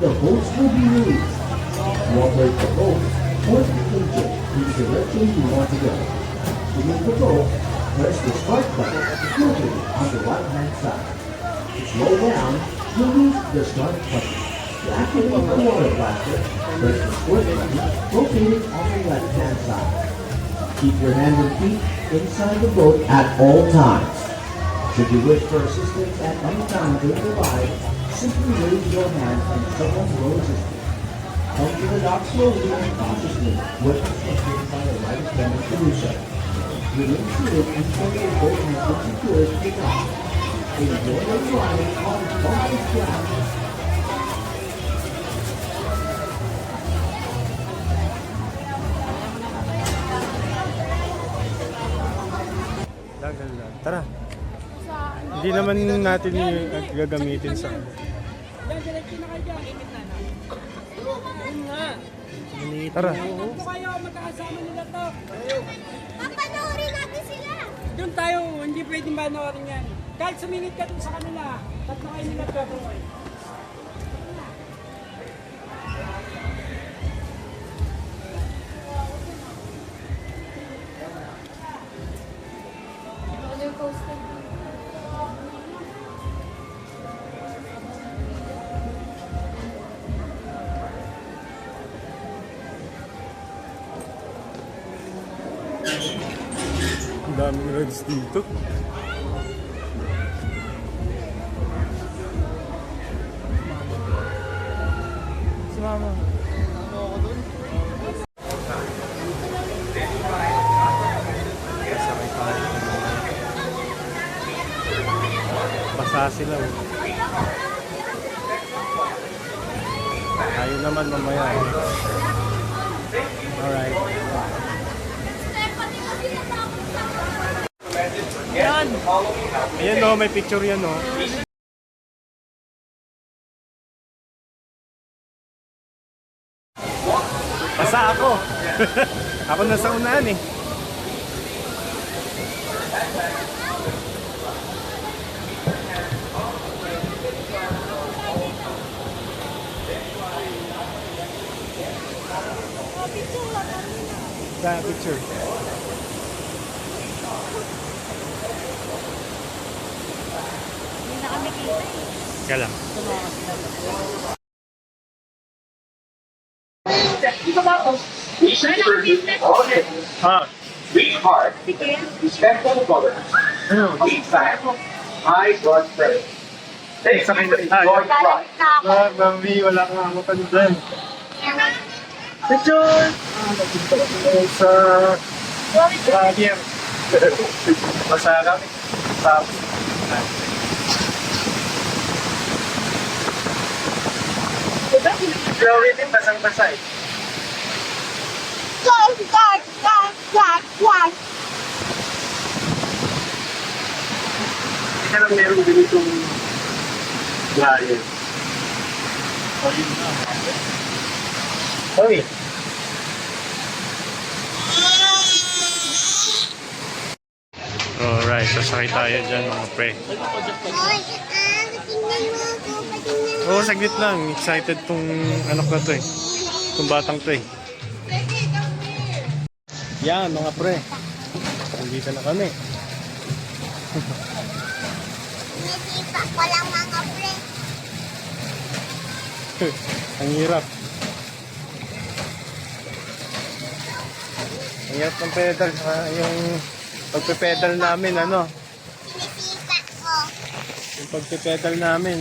the boats will be released. To operate the boat, point the engine in the direction you want to go. To move the boat, press the start button located on the right-hand side. To slow down, release the start button. To activate the water blaster, press the squirt button located on the left-hand side. Keep your hands and feet inside the boat at all times. Should you wish for assistance at any time during the ride, simply raise your hand and someone will assist you. Come to the dock slowly and cautiously when instructed by a ride attendant to do so. Remain seated until your boat has been secured to the dock. Enjoy the ride on bumpy ground. Tara. Hindi naman natin yung gagamitin sa... Tara. Ito kayo, magkakasama nila to. Papanoorin natin sila. Doon tayo, hindi pwedeng panoorin yan. Kahit sumingit ka dun sa kanila, tatlo kayo nila to. Ang daming rides dito. Si Mama. Kasakay tayo. Basa sila. Tayo naman mamaya. Alright. Yan! Ayan o, may picture yan o. Basta ako. Ako nasa unahan eh. Sa picture. Hindi na kami kita eh. Kaya lang. Ah. Weak heart, respectful mother, weak back, high blood pressure. Take some enjoy the ride. Mami, wala kang amakan dyan. Picture! Sa... Radium. Basta kami. Tapos. Glory din, basang-basa eh. Hindi lang meron ganitong dryer. Hoy! Alright, sasakay tayo dyan mga pre. Oo, saglit lang. Excited tong anak na to eh. Tong batang to eh. Yan mga pre. Nandito na kami. Nasipa ko lang mga pre. Ang hirap. Ang hirap ng pedal. Yung pagpe-pedal namin ano. Nasipa ko. Yung pagpe-pedal namin.